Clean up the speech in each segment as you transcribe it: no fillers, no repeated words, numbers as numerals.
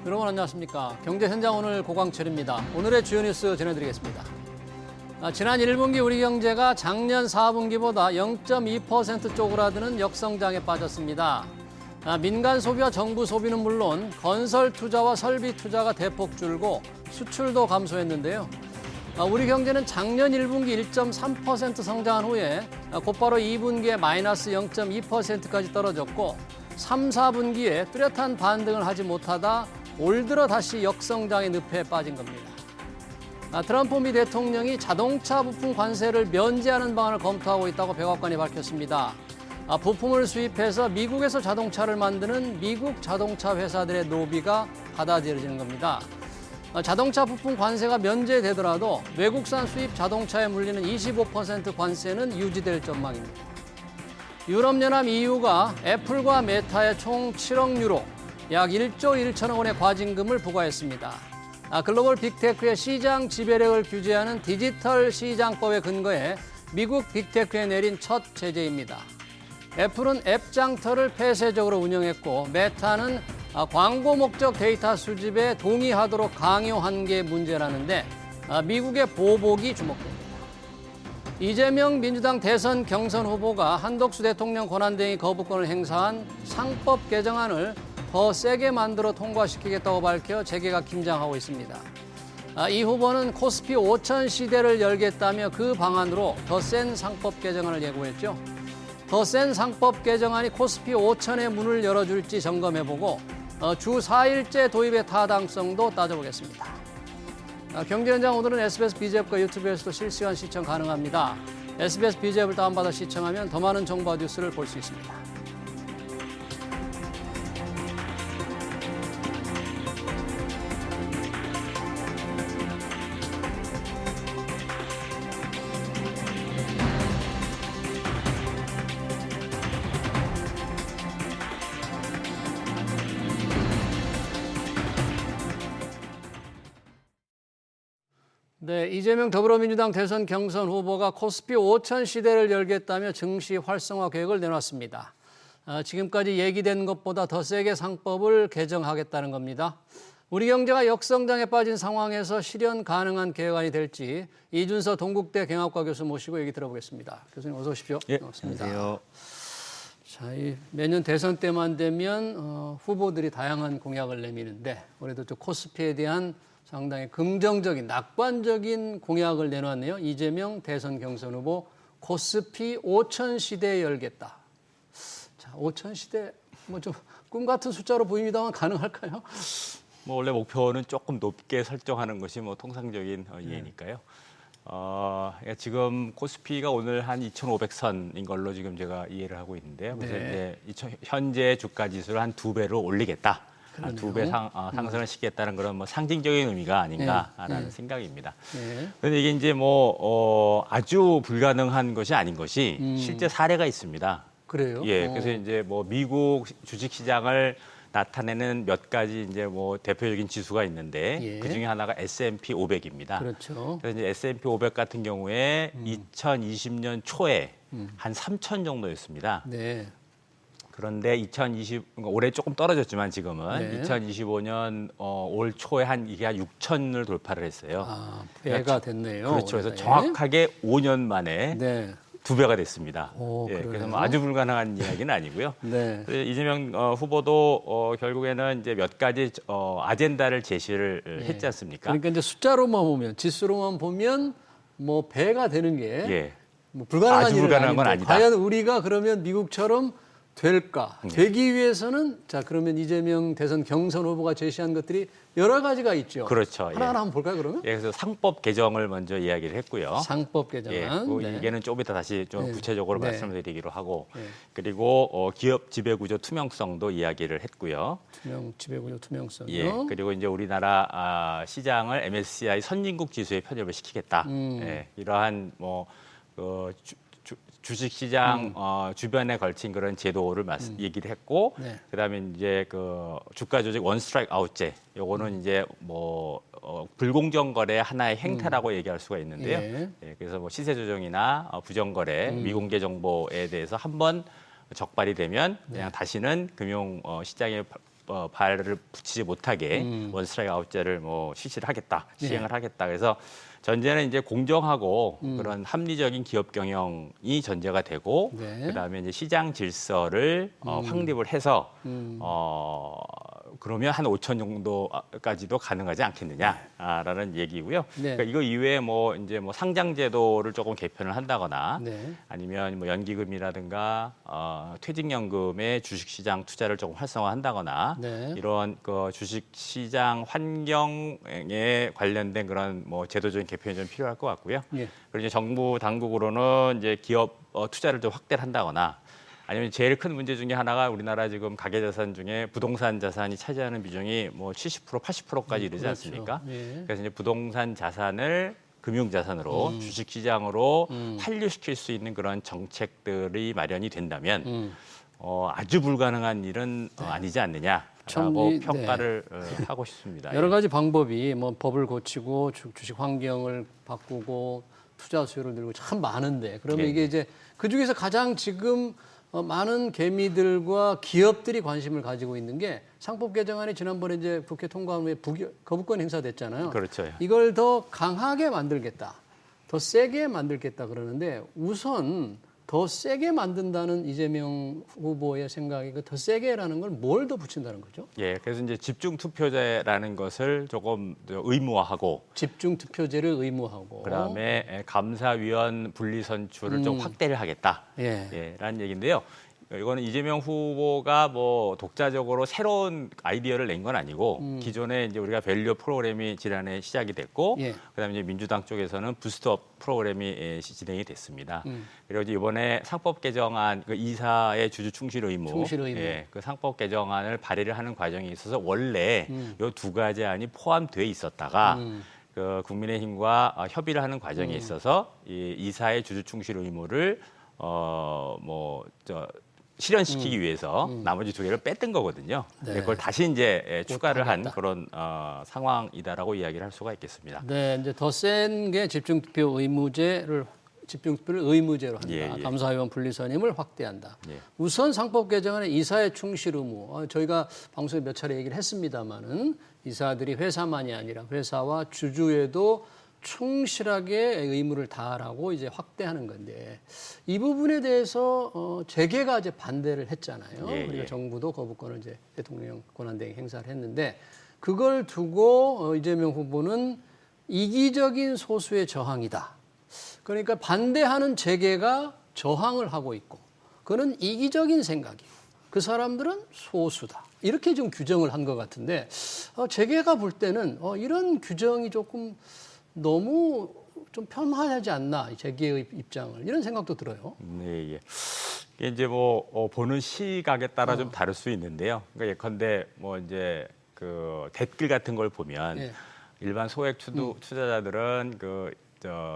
여러분 안녕하십니까. 경제 현장 오늘 고광철입니다. 오늘의 주요 뉴스 전해드리겠습니다. 지난 1분기 우리 경제가 작년 4분기보다 0.2% 쪼그라드는 역성장에 빠졌습니다. 민간 소비와 정부 소비는 물론 건설 투자와 설비 투자가 대폭 줄고 수출도 감소했는데요. 우리 경제는 작년 1분기 1.3% 성장한 후에 곧바로 2분기에 마이너스 0.2%까지 떨어졌고 3, 4분기에 뚜렷한 반등을 하지 못하다 올 들어 다시 역성장의 늪에 빠진 겁니다. 트럼프 미 대통령이 자동차 부품 관세를 면제하는 방안을 검토하고 있다고 백악관이 밝혔습니다. 부품을 수입해서 미국에서 자동차를 만드는 미국 자동차 회사들의 로비가 받아들여지는 겁니다. 자동차 부품 관세가 면제되더라도 외국산 수입 자동차에 물리는 25% 관세는 유지될 전망입니다. 유럽연합 EU가 애플과 메타에 총 7억 유로, 약 1조 1천억 원의 과징금을 부과했습니다. 글로벌 빅테크의 시장 지배력을 규제하는 디지털 시장법에 근거해 미국 빅테크에 내린 첫 제재입니다. 애플은 앱 장터를 폐쇄적으로 운영했고 메타는 광고 목적 데이터 수집에 동의하도록 강요한 게 문제라는데 미국의 보복이 주목됩니다. 이재명 민주당 대선 경선 후보가 한덕수 대통령 권한대행 거부권을 행사한 상법 개정안을 더 세게 만들어 통과시키겠다고 밝혀 재계가 긴장하고 있습니다. 이 후보는 코스피 5천 시대를 열겠다며 그 방안으로 더 센 상법 개정안을 예고했죠. 더 센 상법 개정안이 코스피 5천의 문을 열어줄지 점검해보고 주 4일째 도입의 타당성도 따져보겠습니다. 경제현장 오늘은 SBS BG앱과 유튜브에서도 실시간 시청 가능합니다. SBS BG앱을 다운받아 시청하면 더 많은 정보와 뉴스를 볼 수 있습니다. 네, 이재명 더불어민주당 대선 경선 후보가 코스피 5천 시대를 열겠다며 증시 활성화 계획을 내놨습니다. 지금까지 얘기된 것보다 더 세게 상법을 개정하겠다는 겁니다. 우리 경제가 역성장에 빠진 상황에서 실현 가능한 계획안이 될지 이준서 동국대 경영학과 교수 모시고 얘기 들어보겠습니다. 교수님 어서 오십시오. 예, 반갑습니다. 안녕하세요. 자, 매년 대선 때만 되면 후보들이 다양한 공약을 내미는데 올해도 또 코스피에 대한 상당히 긍정적인, 낙관적인 공약을 내놨네요. 이재명 대선 경선 후보 코스피 5천 시대 열겠다. 자, 5천 시대 뭐 좀 꿈 같은 숫자로 보입니다만 가능할까요? 뭐 원래 목표는 조금 높게 설정하는 것이 뭐 통상적인 이해니까요. 그러니까 지금 코스피가 오늘 한 2,500선인 걸로 지금 제가 이해를 하고 있는데요. 그래서 네. 이제 현재 주가 지수를 한 2배로 올리겠다. 그러네요. 2배 상승을 시키겠다는 그런 뭐 상징적인 의미가 아닌가라는 생각입니다. 네. 그런데 이게 이제 뭐 아주 불가능한 것이 아닌 것이 실제 사례가 있습니다. 그래요? 예, 그래서 이제 뭐 미국 주식 시장을 나타내는 몇 가지 이제 뭐 대표적인 지수가 있는데 예. 그 중에 하나가 S&P 500입니다. 그렇죠. 그래서 이제 S&P 500 같은 경우에 2020년 초에 한 3천 정도였습니다. 네. 그런데 올해 조금 떨어졌지만 지금은 네. 2025년 올 초에 이게 한 6천을 돌파를 했어요. 배가 됐네요. 그렇죠. 그래서 올해. 정확하게 5년 만에 네. 2배가 됐습니다. 오, 예, 그래서 그러네요. 뭐 아주 불가능한 이야기는 아니고요. 네. 그래서 이재명 후보도 결국에는 이제 몇 가지 아젠다를 제시를 했지 않습니까? 그러니까 이제 숫자로만 보면, 지수로만 보면 뭐 배가 되는 게 예. 뭐 불가능한 아주 일은 불가능한 건 아닌데 아니다. 과연 우리가 그러면 미국처럼 될까? 되기 위해서는 자 그러면 이재명 대선 경선 후보가 제시한 것들이 여러 가지가 있죠. 그렇죠. 예. 하나하나 한번 볼까요, 그러면? 예, 그래서 상법 개정을 먼저 이야기를 했고요. 상법 개정안. 예, 네. 이게는 좀 이따 다시 좀 네. 구체적으로 네. 말씀을 드리기로 하고, 네. 그리고 기업 지배구조 투명성도 이야기를 했고요. 지배구조 투명성. 예, 그리고 이제 우리나라 시장을 MSCI 선진국 지수에 편입을 시키겠다. 예, 이러한 뭐 주식시장 주변에 걸친 그런 제도를 얘기를 했고, 네. 그다음에 이제 그 주가 조직 원 스트라이크 아웃제, 요거는 이제 뭐 불공정 거래 하나의 행태라고 얘기할 수가 있는데요. 예. 예, 그래서 뭐 시세 조정이나 부정 거래, 미공개 정보에 대해서 한번 적발이 되면 그냥 다시는 금융 시장에 발을 붙이지 못하게 원 스트라이크 아웃제를 뭐 실시를 하겠다, 시행을 하겠다. 그래서 전제는 이제 공정하고 그런 합리적인 기업 경영이 전제가 되고 네. 그다음에 이제 시장 질서를 확립을 해서 그러면 한 5천 정도까지도 가능하지 않겠느냐라는 얘기고요. 네. 그러니까 이거 이외에 뭐 이제 뭐 상장 제도를 조금 개편을 한다거나 네. 아니면 뭐 연기금이라든가 퇴직연금의 주식시장 투자를 조금 활성화한다거나 네. 이런 그 주식시장 환경에 관련된 그런 뭐 제도적인 개편이 좀 필요할 것 같고요. 예. 그리고 이제 정부 당국으로는 이제 기업 투자를 좀 확대를 한다거나 아니면 제일 큰 문제 중에 하나가 우리나라 지금 가계자산 중에 부동산 자산이 차지하는 비중이 뭐 70%, 80%까지 이르지 그렇죠. 않습니까? 예. 그래서 이제 부동산 자산을 금융자산으로 주식시장으로 환류시킬 수 있는 그런 정책들이 마련이 된다면 아주 불가능한 일은 아니지 않느냐라고 참 평가를 하고 싶습니다. 여러 가지 방법이 뭐 법을 고치고 주식 환경을 바꾸고 투자 수요를 늘고 참 많은데 그러면 예. 이게 이제 그 중에서 가장 지금 많은 개미들과 기업들이 관심을 가지고 있는 게 상법 개정안이 지난번에 이제 국회 통과한 후에 거부권 행사됐잖아요. 그렇죠. 이걸 더 강하게 만들겠다, 더 세게 만들겠다 그러는데 우선 더 세게 만든다는 이재명 후보의 생각이 그 더 세게라는 걸 뭘 더 붙인다는 거죠? 예, 그래서 이제 집중 투표제라는 것을 조금 의무화하고 집중 투표제를 의무하고 그다음에 감사위원 분리 선출을 좀 확대를 하겠다. 예. 라는 얘기인데요. 이거는 이재명 후보가 뭐 독자적으로 새로운 아이디어를 낸 건 아니고 기존에 이제 우리가 밸류 프로그램이 지난해 시작이 됐고 예. 그다음에 이제 민주당 쪽에서는 부스트업 프로그램이 진행이 됐습니다. 그리고 이제 이번에 상법 개정안 그 이사의 주주 충실 의무, 그 상법 개정안을 발의를 하는 과정에 있어서 원래 이 두 가지 안이 포함돼 있었다가 그 국민의힘과 협의를 하는 과정에 있어서 이 이사의 주주 충실 의무를 실현시키기 위해서 나머지 두 개를 뺐던 거거든요. 네. 그걸 다시 이제 추가를 한 하겠다. 그런 상황이다라고 이야기를 할 수가 있겠습니다. 네, 이제 더 센 게 집중투표를 의무제로 한다. 예, 예. 감사위원 분리선임을 확대한다. 예. 우선 상법 개정안에 이사의 충실 의무. 저희가 방송에 몇 차례 얘기를 했습니다마는 이사들이 회사만이 아니라 회사와 주주에도 충실하게 의무를 다하라고 이제 확대하는 건데 이 부분에 대해서 재계가 이제 반대를 했잖아요. 예, 그리고 예. 정부도 거부권을 이제 대통령 권한대행에 행사를 했는데 그걸 두고 이재명 후보는 이기적인 소수의 저항이다. 그러니까 반대하는 재계가 저항을 하고 있고 그는 이기적인 생각이고 그 사람들은 소수다. 이렇게 좀 규정을 한 것 같은데 재계가 볼 때는 이런 규정이 조금 너무 좀 편하지 않나 재계의 입장을 이런 생각도 들어요. 네, 예. 이게 이제 뭐 보는 시각에 따라 좀 다를 수 있는데요. 그러니까 예컨대 뭐 이제 그 댓글 같은 걸 보면 예. 일반 소액 투자자들은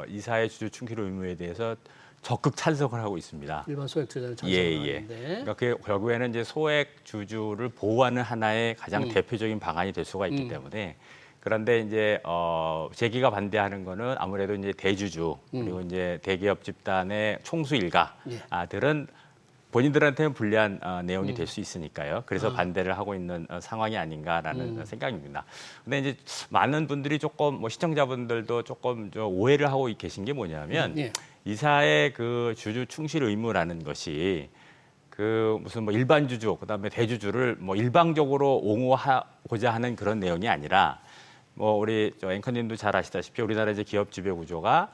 이사의 주주 충실 의무에 대해서 적극 찬성을 하고 있습니다. 일반 소액 투자는 찬성을 예. 하는데 그러니까 그게 결국에는 이제 소액 주주를 보호하는 하나의 가장 대표적인 방안이 될 수가 있기 때문에 그런데 이제 재계가 반대하는 거는 아무래도 이제 대주주 그리고 이제 대기업 집단의 총수 일가들은 본인들한테는 불리한 내용이 될 수 있으니까요. 그래서 반대를 하고 있는 상황이 아닌가라는 생각입니다. 근데 이제 많은 분들이 조금 뭐 시청자분들도 조금 오해를 하고 계신 게 뭐냐면 이사의 그 주주 충실 의무라는 것이 그 무슨 뭐 일반 주주 그다음에 대주주를 뭐 일방적으로 옹호하고자 하는 그런 내용이 아니라 뭐 우리 앵커님도 잘 아시다시피 우리나라 이제 기업 지배 구조가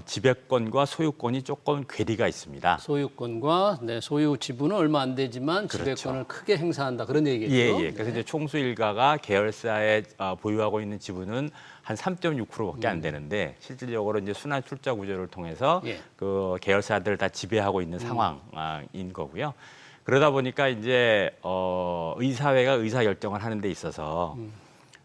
지배권과 소유권이 조금 괴리가 있습니다. 소유권과 소유 지분은 얼마 안 되지만 그렇죠. 지배권을 크게 행사한다 그런 얘기죠. 예. 그래서 이제 총수 일가가 계열사에 보유하고 있는 지분은 한 3.6%밖에 안 되는데 실질적으로 이제 순환 출자 구조를 통해서 그 계열사들 다 지배하고 있는 상황인 거고요. 그러다 보니까 이제 의사회가 의사 결정을 하는 데 있어서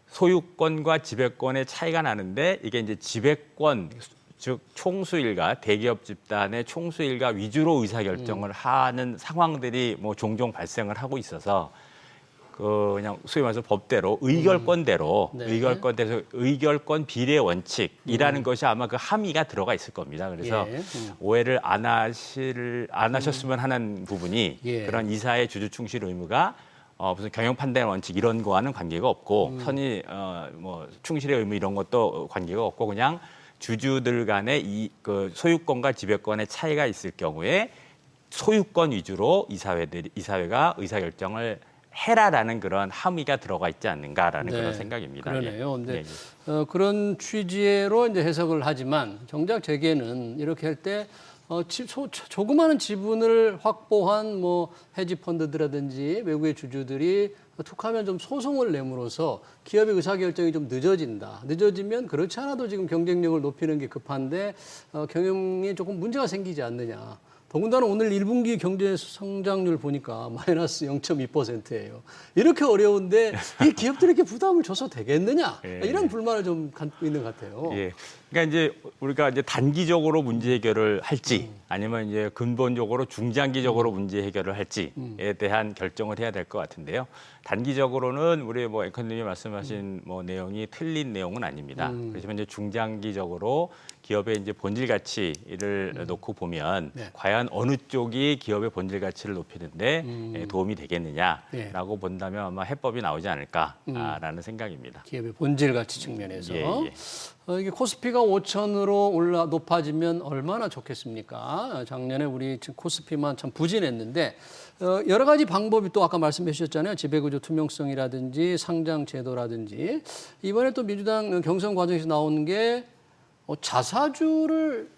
소유권과 지배권의 차이가 나는데 이게 이제 지배권 즉 총수 일가 대기업 집단의 총수 일가 위주로 의사 결정을 하는 상황들이 뭐 종종 발생을 하고 있어서 그냥 소위 말해서 법대로 의결권대로 의결권 비례 원칙이라는 것이 아마 그 함의가 들어가 있을 겁니다. 그래서 오해를 안 하셨으면 하는 부분이 그런 이사의 주주 충실 의무가 무슨 경영 판단 원칙 이런 거와는 관계가 없고 선의 뭐 충실의 의무 이런 것도 관계가 없고 그냥 주주들 간의 그 소유권과 지배권의 차이가 있을 경우에 소유권 위주로 이사회가 의사결정을 해라라는 그런 함의가 들어가 있지 않는가라는 네, 그런 생각입니다. 그러네요. 예. 근데 예. 그런 취지로 이제 해석을 하지만 정작 제게는 이렇게 할 때 조그마한 지분을 확보한 뭐 헤지 펀드들이라든지 외국의 주주들이 툭하면 좀 소송을 내므로써 기업의 의사결정이 좀 늦어진다. 늦어지면 그렇지 않아도 지금 경쟁력을 높이는 게 급한데 경영에 조금 문제가 생기지 않느냐. 더군다나 오늘 1분기 경제 성장률 보니까 마이너스 0.2%예요. 이렇게 어려운데 이 기업들에게 부담을 줘서 되겠느냐? 예. 이런 불만을 좀 갖고 있는 것 같아요. 예. 그러니까 이제 우리가 이제 단기적으로 문제 해결을 할지 아니면 이제 근본적으로 중장기적으로 문제 해결을 할지에 대한 결정을 해야 될 것 같은데요. 단기적으로는 우리 뭐 앵커님이 말씀하신 뭐 내용이 틀린 내용은 아닙니다. 그렇지만 이제 중장기적으로 기업의 이제 본질 가치를 놓고 보면 네. 과연 어느 쪽이 기업의 본질 가치를 높이는데 도움이 되겠느냐라고 네. 본다면 아마 해법이 나오지 않을까라는 생각입니다. 기업의 본질 가치 측면에서. 예, 예. 이게 코스피가 5,000으로 높아지면 얼마나 좋겠습니까? 작년에 우리 지금 코스피만 참 부진했는데 여러 가지 방법이 또 아까 말씀해 주셨잖아요. 지배구조 투명성이라든지 상장 제도라든지 이번에 또 민주당 경선 과정에서 나온 게 자사주를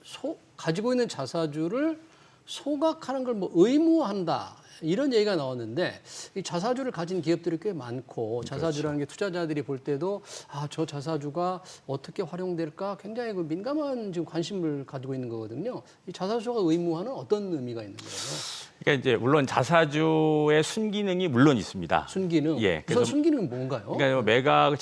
가지고 있는 자사주를 소각하는 걸 뭐 의무화한다. 이런 얘기가 나왔는데 이 자사주를 가진 기업들이 꽤 많고 자사주라는 게 투자자들이 볼 때도 저 자사주가 어떻게 활용될까 굉장히 그 민감한 지금 관심을 가지고 있는 거거든요. 이 자사주가 의무화는 어떤 의미가 있는 거예요? 그러니까 이제 물론 자사주의 순기능이 물론 있습니다. 순기능. 예. 그래서 순기능은 뭔가요? 그러니까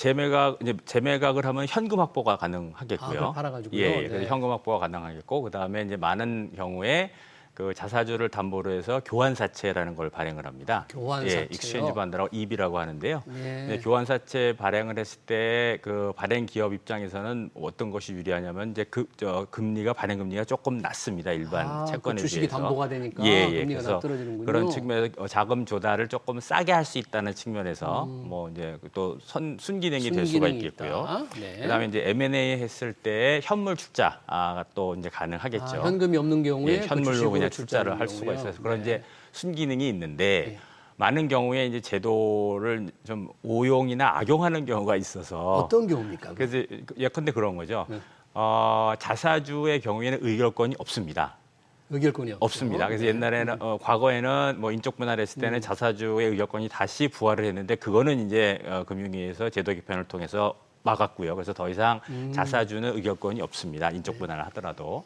재매각을 하면 현금 확보가 가능하겠고요. 그걸 팔아가지고요. 예. 네. 그래서 현금 확보가 가능하겠고 그다음에 이제 많은 경우에 그 자사주를 담보로 해서 교환사채라는 걸 발행을 합니다. 교환사채요? 예, 익스체인지 반드라고 EB라고 하는데요. 예. 네, 교환사채 발행을 했을 때 그 발행 기업 입장에서는 어떤 것이 유리하냐면 이제 금리가 발행 금리가 조금 낮습니다. 일반 채권에 그 주식이 비해서. 담보가 되니까 예, 금리가 그래서 떨어지는군요. 그런 측면에서 자금 조달을 조금 싸게 할 수 있다는 측면에서 뭐 이제 또 순기능이 될 수가 순기능이 있겠고요. 있다. 네. 그다음에 이제 M&A 했을 때 현물 출자가 또 이제 가능하겠죠. 현금이 없는 경우에 예, 현물로 그냥 출자를 출자를 할 수가 경우요. 있어서 그런 네. 이제 순기능이 있는데 많은 경우에 이제 제도를 좀 오용이나 악용하는 경우가 있어서 어떤 경우입니까? 그래서 예컨대 그런 거죠. 네. 자사주의 경우에는 의결권이 없습니다. 의결권이 없습니다. 그래서 네. 옛날에는 과거에는 뭐 인적 분할을 했을 때는 자사주의 의결권이 다시 부활을 했는데 그거는 이제 금융위에서 제도 개편을 통해서 막았고요. 그래서 더 이상 자사주는 의결권이 없습니다. 인적 분할을 하더라도.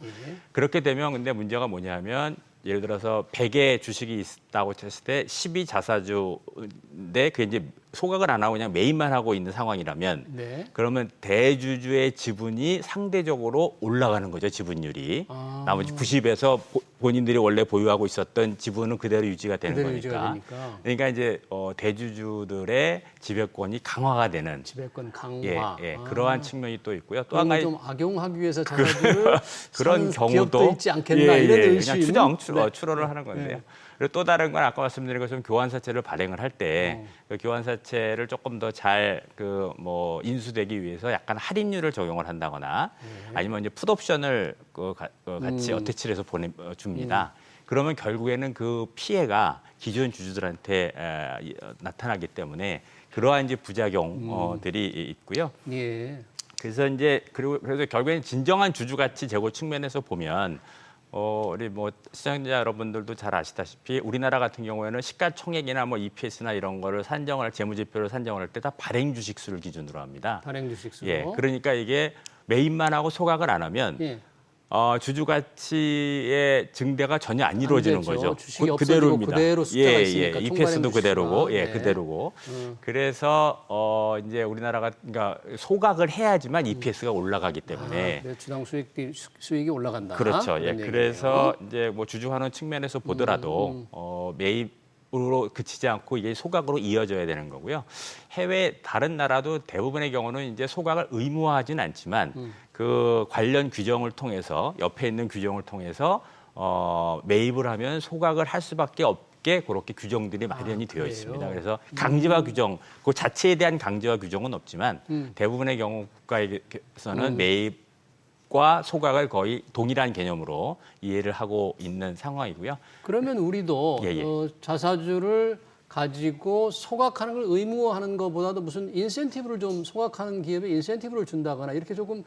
그렇게 되면 근데 문제가 뭐냐면 예를 들어서 100의 주식이 있다고 했을 때 12자사주인데 그게 이제 소각을 안 하고 그냥 매입만 하고 있는 상황이라면 네. 그러면 대주주의 지분이 상대적으로 올라가는 거죠. 지분율이. 나머지 90에서 본인들이 원래 보유하고 있었던 지분은 그대로 유지가 되는 그대로 거니까. 유지가 되니까. 그러니까 이제 대주주들의 지배권이 강화가 되는 지배권 강화. 그러한 측면이 또 있고요. 또 그런 한 가지 좀 악용하기 위해서 자사주를 그런 사는 경우도 기업도 있지 않겠나 이런 의심이 그냥 추론을 하는 건데요. 그리고 또 다른 건 아까 말씀드린 것처럼 교환사채를 발행을 할 때 그 교환사채를 조금 더 잘 그 뭐 인수되기 위해서 약간 할인율을 적용을 한다거나 아니면 이제 풋옵션을 같이 어태치를 해서 줍니다. 그러면 결국에는 그 피해가 기존 주주들한테 나타나기 때문에 그러한 이제 부작용들이 있고요. 예. 그래서 이제 그래서 결국에는 진정한 주주 가치 제고 측면에서 보면 우리 뭐 시청자 여러분들도 잘 아시다시피 우리나라 같은 경우에는 시가총액이나 뭐 EPS나 이런 거를 재무지표를 산정을 할 때 다 발행 주식 수를 기준으로 합니다. 발행 주식 수. 예, 그러니까 이게 매입만 하고 소각을 안 하면 주주 가치의 증대가 전혀 안 이루어지는 거죠. 주식이 그대로입니다. 그대로 숫자가 있으니까 EPS도 그대로고, 네. 그대로고. 그래서 이제 우리나라가 그러니까 소각을 해야지만 EPS가 올라가기 때문에 주당 수익이 올라간다. 그렇죠. 예. 그래서 이제 뭐 주주 환원 측면에서 보더라도 매입으로 그치지 않고 이게 소각으로 이어져야 되는 거고요. 해외 다른 나라도 대부분의 경우는 이제 소각을 의무화하진 않지만 그 관련 규정을 통해서 옆에 있는 규정을 통해서 매입을 하면 소각을 할 수밖에 법계 그렇게 규정들이 마련이 되어 그래요? 있습니다. 그래서 강제화 규정, 그 자체에 대한 강제화 규정은 없지만 대부분의 경우 국가에서는 매입과 소각을 거의 동일한 개념으로 이해를 하고 있는 상황이고요. 그러면 우리도 예, 예. 자사주를 가지고 소각하는 걸 의무화하는 것보다도 무슨 인센티브를 좀 소각하는 기업에 인센티브를 준다거나 이렇게 조금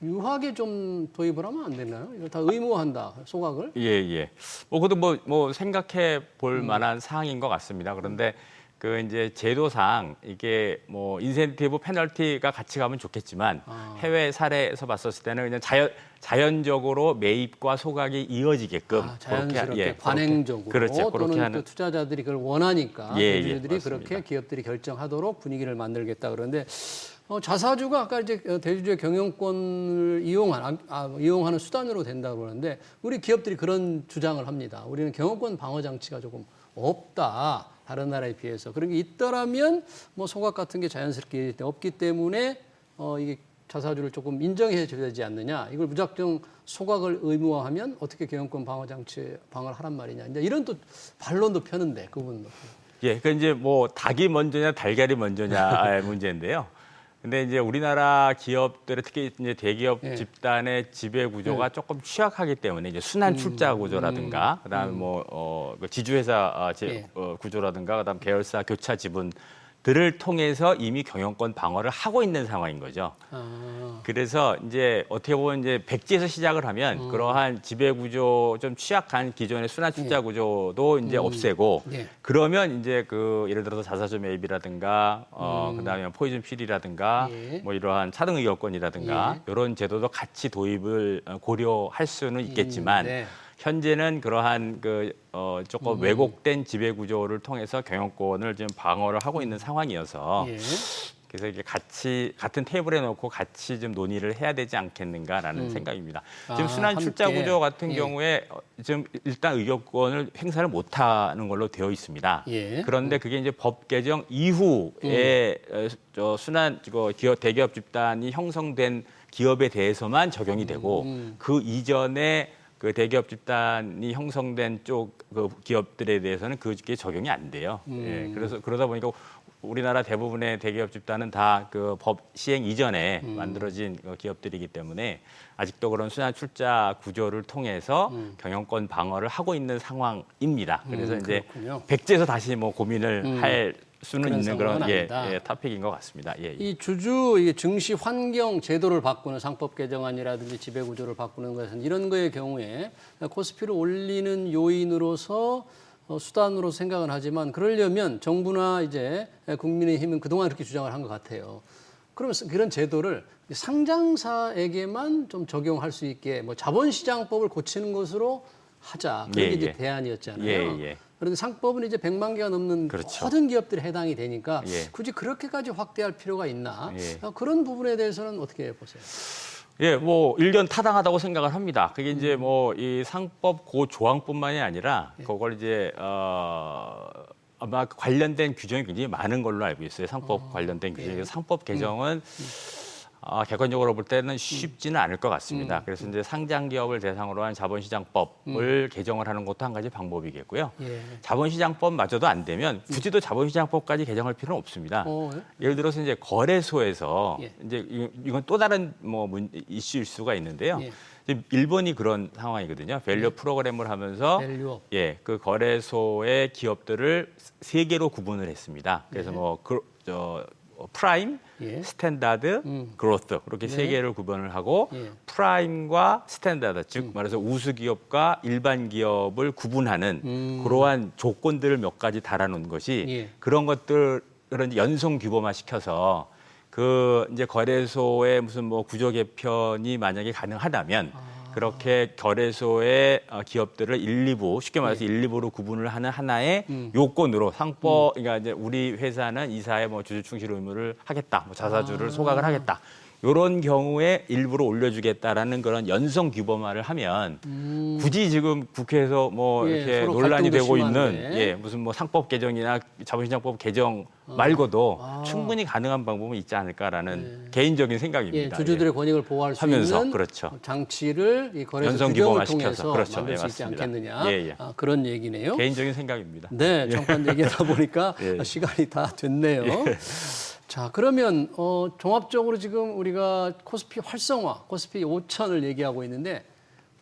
유하게 좀 도입을 하면 안 되나요? 이거 다 의무화한다, 소각을? 예, 예. 그것도 뭐 생각해 볼 만한 사항인 것 같습니다. 그런데 그 이제 제도상 이게 뭐 인센티브 페널티가 같이 가면 좋겠지만 해외 사례에서 봤었을 때는 그냥 자연적으로 매입과 소각이 이어지게끔 자연스럽게 그렇게, 관행적으로 그렇죠. 그렇게 또는 하는 또 투자자들이 그걸 원하니까 예, 대주주들이 맞습니다. 그렇게 기업들이 결정하도록 분위기를 만들겠다 그러는데 자사주가 아까 이제 대주주의 경영권을 이용하는 수단으로 된다고 그러는데 우리 기업들이 그런 주장을 합니다. 우리는 경영권 방어 장치가 조금 없다. 다른 나라에 비해서. 그런 게 있더라면 뭐 소각 같은 게 자연스럽게 없기 때문에 이게 자사주를 조금 인정해 줘야 되지 않느냐. 이걸 무작정 소각을 의무화하면 어떻게 경영권 방어 장치 방어를 하란 말이냐. 이제 이런 또 반론도 펴는데 그분은. 예, 그 이제 뭐 닭이 먼저냐 달걀이 먼저냐의 문제인데요. 근데 이제 우리나라 기업들의 특히 이제 대기업 예. 집단의 지배 구조가 조금 취약하기 때문에 이제 순환 출자 구조라든가 그다음 그 지주회사 구조라든가 그다음 계열사 교차 지분들을 통해서 이미 경영권 방어를 하고 있는 상황인 거죠. 그래서 이제 어떻게 보면 이제 백지에서 시작을 하면 그러한 지배 구조 좀 취약한 기존의 순환 출자 구조도 이제 없애고 예. 그러면 이제 그 예를 들어서 자사주 매입이라든가 그다음에 포이즌 필이라든가 예. 뭐 이러한 차등 의결권이라든가 이런 제도도 같이 도입을 고려할 수는 있겠지만 네. 현재는 그러한 조금 왜곡된 지배 구조를 통해서 경영권을 지금 방어를 하고 있는 상황이어서 예. 그래서 이게 같은 테이블에 놓고 같이 좀 논의를 해야 되지 않겠는가라는 생각입니다. 지금 순환 출자 함께. 구조 같은 예. 경우에 지금 일단 의결권을 행사를 못하는 걸로 되어 있습니다. 예. 그런데 그게 이제 법 개정 이후에 순환 대기업 집단이 형성된 기업에 대해서만 적용이 되고 그 이전에 그 대기업 집단이 형성된 쪽 그 기업들에 대해서는 그게 적용이 안 돼요. 예, 그래서 그러다 보니까 우리나라 대부분의 대기업 집단은 다 그 법 시행 이전에 만들어진 기업들이기 때문에 아직도 그런 순환 출자 구조를 통해서 경영권 방어를 하고 있는 상황입니다. 그래서 이제 그렇군요. 백지에서 다시 뭐 고민을 할 수는 그런 있는 그런 상황은 아니다. 토픽인 것 같습니다. 예, 예. 이 주주 이게 증시 환경 제도를 바꾸는 상법 개정안이라든지 지배 구조를 바꾸는 것은 이런 거의 경우에 코스피를 올리는 요인으로서 수단으로 생각은 하지만 그러려면 정부나 이제 국민의힘은 그동안 그렇게 주장을 한 것 같아요. 그러면 그런 제도를 상장사에게만 좀 적용할 수 있게 뭐 자본시장법을 고치는 것으로 하자. 그게 예, 이제 예. 대안이었잖아요. 예, 예. 그런데 상법은 이제 100만 개가 넘는 그렇죠. 모든 기업들이 해당이 되니까 예. 굳이 그렇게까지 확대할 필요가 있나? 예. 그런 부분에 대해서는 어떻게 보세요? 예, 뭐 일견 타당하다고 생각을 합니다. 그게 이제 뭐 이 상법 그 조항뿐만이 아니라 그걸 이제 아마 관련된 규정이 굉장히 많은 걸로 알고 있어요. 상법 관련된 규정이. 상법 개정은 객관적으로 볼 때는 쉽지는 않을 것 같습니다. 그래서 이제 상장 기업을 대상으로 한 자본시장법을 개정을 하는 것도 한 가지 방법이겠고요. 예. 자본시장법마저도 안 되면 굳이 또 자본시장법까지 개정할 필요는 없습니다. 예? 예를 들어서 이제 거래소에서 예. 이제 이건 또 다른 뭐 이슈일 수가 있는데요. 예. 지금 일본이 그런 상황이거든요. 밸류 프로그램을 하면서 밸류업. 예, 그 거래소의 기업들을 세 개로 구분을 했습니다. 그래서 프라임, 예. 스탠다드, 그로스 그렇게 세 네. 개를 구분을 하고 예. 프라임과 스탠다드 즉 말해서 우수 기업과 일반 기업을 구분하는 그러한 조건들을 몇 가지 달아놓은 것이 예. 그런 것들을 연속 규범화 시켜서 그 이제 거래소의 무슨 뭐 구조 개편이 만약에 가능하다면 그렇게 거래소의 기업들을 1, 2부 쉽게 말해서 1, 2부로 구분을 하는 하나의 요건으로 상법 그러니까 이제 우리 회사는 이사의 뭐 주주 충실 의무를 하겠다, 뭐 자사주를 소각을 하겠다 이런 경우에 일부러 올려주겠다라는 그런 연성 규범화를 하면 굳이 지금 국회에서 뭐 예, 이렇게 서로 논란이 갈등도 되고 있는 심한데. 예, 무슨 뭐 상법 개정이나 자본시장법 개정 말고도 충분히 가능한 방법은 있지 않을까라는 개인적인 생각입니다. 예, 주주들의 권익을 보호할 수 하면서, 있는 그렇죠. 장치를 이 거래소 연성 규정을 규범화시켜서. 통해서 그렇죠. 만들 예, 수 있지 맞습니다. 않겠느냐. 예, 예. 그런 얘기네요. 개인적인 생각입니다. 네, 잠깐 얘기하다 보니까 예. 시간이 다 됐네요. 자, 그러면 종합적으로 지금 우리가 코스피 활성화, 코스피 5천을 얘기하고 있는데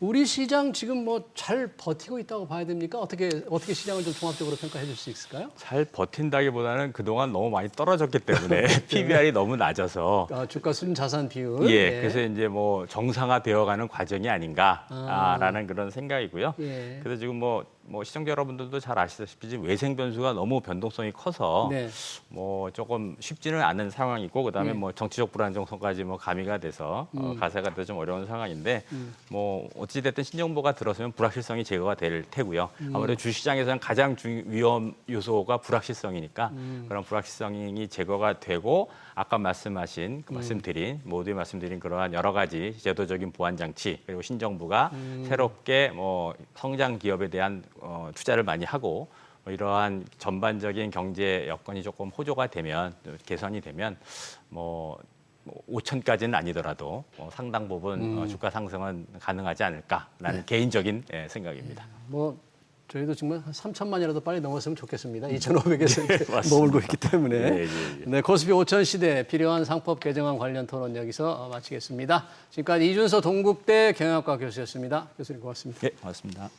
우리 시장 지금 뭐 잘 버티고 있다고 봐야 됩니까? 어떻게 시장을 좀 종합적으로 평가해 줄 수 있을까요? 잘 버틴다기보다는 그동안 너무 많이 떨어졌기 때문에 PBR이 너무 낮아서 주가 순자산 비율. 예, 그래서 이제 뭐 정상화되어가는 과정이 아닌가라는 그런 생각이고요. 예. 그래서 지금 뭐 시청자 여러분들도 잘 아시다시피 지금 외생 변수가 너무 변동성이 커서 네. 뭐 조금 쉽지는 않은 상황이고 그다음에 뭐 정치적 불안정성까지 뭐 가미가 돼서 가세가 돼서 좀 어려운 상황인데 뭐 어찌 됐든 신정부가 들어서면 불확실성이 제거가 될 테고요. 아무래도 주시장에서는 가장 위험 요소가 불확실성이니까 그런 불확실성이 제거가 되고 아까 말씀드린 모두에 말씀드린 그러한 여러 가지 제도적인 보완 장치 그리고 신정부가 새롭게 뭐 성장 기업에 대한 투자를 많이 하고 이러한 전반적인 경제 여건이 조금 호조가 되면 개선이 되면 뭐 5천까지는 아니더라도 상당 부분 주가 상승은 가능하지 않을까라는 개인적인 생각입니다. 뭐 저희도 정말 한 3천만이라도 빨리 넘었으면 좋겠습니다. 2,500에서 이렇게 머물고 있기 때문에. 예. 네, 코스피 5천 시대 필요한 상법 개정안 관련 토론 여기서 마치겠습니다. 지금까지 이준서 동국대 경영학과 교수였습니다. 교수님 고맙습니다. 네, 고맙습니다.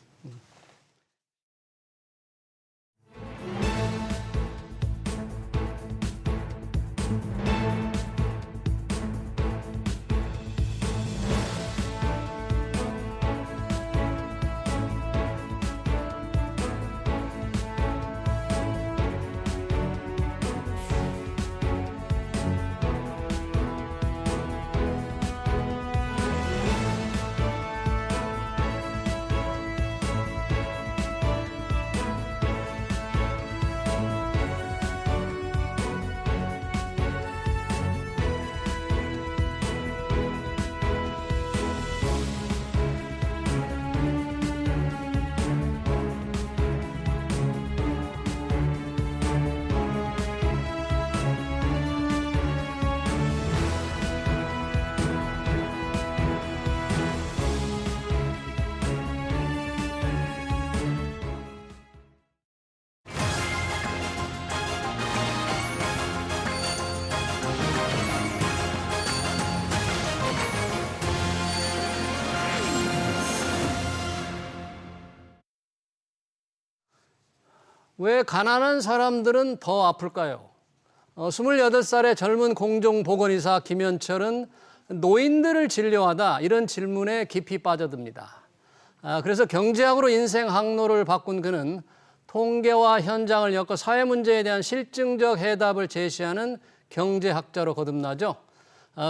왜 가난한 사람들은 더 아플까요? 28살의 젊은 공정보건의사 김현철은 노인들을 진료하다 이런 질문에 깊이 빠져듭니다. 그래서 경제학으로 인생 항로를 바꾼 그는 통계와 현장을 엮어 사회 문제에 대한 실증적 해답을 제시하는 경제학자로 거듭나죠.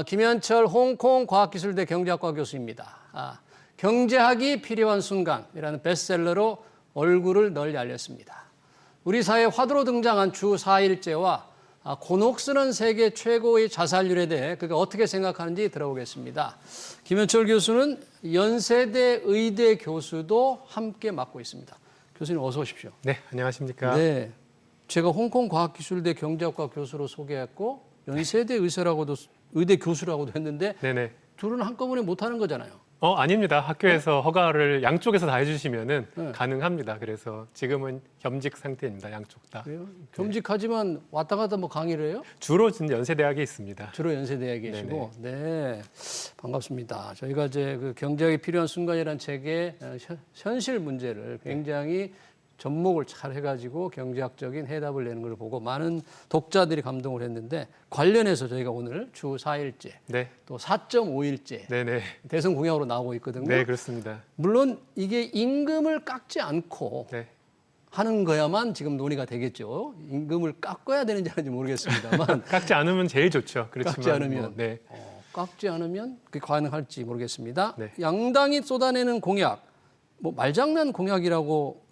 김현철 홍콩 과학기술대 경제학과 교수입니다. 경제학이 필요한 순간이라는 베스트셀러로 얼굴을 널리 알렸습니다. 우리 사회에 화두로 등장한 주 4일제와 곤혹스런 세계 최고의 자살률에 대해 그가 어떻게 생각하는지 들어보겠습니다. 김현철 교수는 연세대 의대 교수도 함께 맡고 있습니다. 교수님 어서 오십시오. 네, 안녕하십니까. 네, 제가 홍콩 과학기술대 경제학과 교수로 소개했고 연세대 의대 교수라고도 했는데 네네. 둘은 한꺼번에 못하는 거잖아요. 아닙니다. 학교에서 허가를 양쪽에서 다 해주시면은 네. 가능합니다. 그래서 지금은 겸직 상태입니다. 양쪽 다. 그래요? 겸직하지만 왔다 갔다 뭐 강의를 해요? 주로 연세대학에 있습니다. 주로 연세대에 계시고, 네, 반갑습니다. 저희가 이제 그 경제학이 필요한 순간이라는 책의 현실 문제를 굉장히 접목을 잘 해가지고 경제학적인 해답을 내는 걸 보고 많은 독자들이 감동을 했는데 관련해서 저희가 오늘 주 4일제, 네, 또 4.5일제 네네. 대선 공약으로 나오고 있거든요. 네, 그렇습니다. 물론 이게 임금을 깎지 않고 네, 하는 거야만 지금 논의가 되겠죠. 임금을 깎아야 되는지 아닌지 모르겠습니다만 깎지 않으면 제일 좋죠. 그렇지만 깎지 않으면 뭐, 네, 깎지 않으면 그게 가능할지 모르겠습니다. 네. 양당이 쏟아내는 공약, 뭐 말장난 공약이라고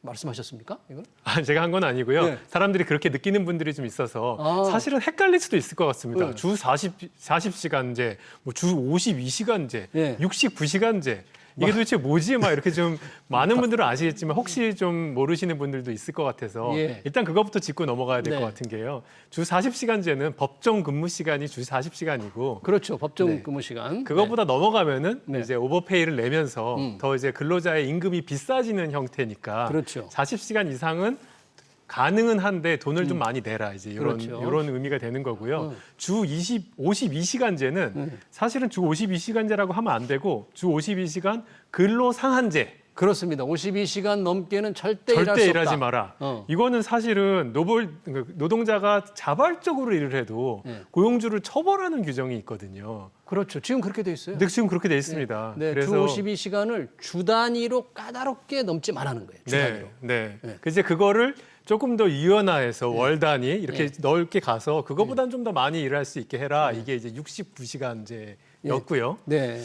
말씀하셨습니까? 이걸? 제가 한 건 아니고요. 네. 사람들이 그렇게 느끼는 분들이 좀 있어서 아. 사실은 헷갈릴 수도 있을 것 같습니다. 네. 주 40시간제, 뭐 주 52시간제, 네. 69시간제. 이게 도대체 뭐지? 막 이렇게 좀 많은 분들은 아시겠지만 혹시 좀 모르시는 분들도 있을 것 같아서 예. 일단 그것부터 짚고 넘어가야 될 것 네. 같은 게요. 주 40시간제는 법정 근무 시간이 주 40시간이고 그렇죠. 법정 네. 근무 시간. 그거보다 넘어가면은 네. 이제 오버페이를 내면서 더 이제 근로자의 임금이 비싸지는 형태니까 그렇죠. 40시간 이상은 가능은 한데 돈을 좀 많이 내라 이제 이런 그렇죠. 이런 의미가 되는 거고요. 주 52시간제는 사실은 주 52시간제라고 하면 안 되고 주 52시간 근로 상한제. 그렇습니다. 52시간 넘게는 절대 일할 절대 수 일하지 없다. 마라. 어. 이거는 사실은 노동자가 자발적으로 일을 해도 네. 고용주를 처벌하는 규정이 있거든요. 그렇죠. 지금 그렇게 돼 있어요. 근데 지금 그렇게 돼 있습니다. 네, 주 52시간을 주 단위로 까다롭게 넘지 말라는 거예요. 주 단위로. 네. 네. 이제 그거를 조금 더 유연화해서 월 단위 이렇게 넓게 가서 그거보다는 좀 더 많이 일할 수 있게 해라. 이게 이제 69시간제였고요. 네.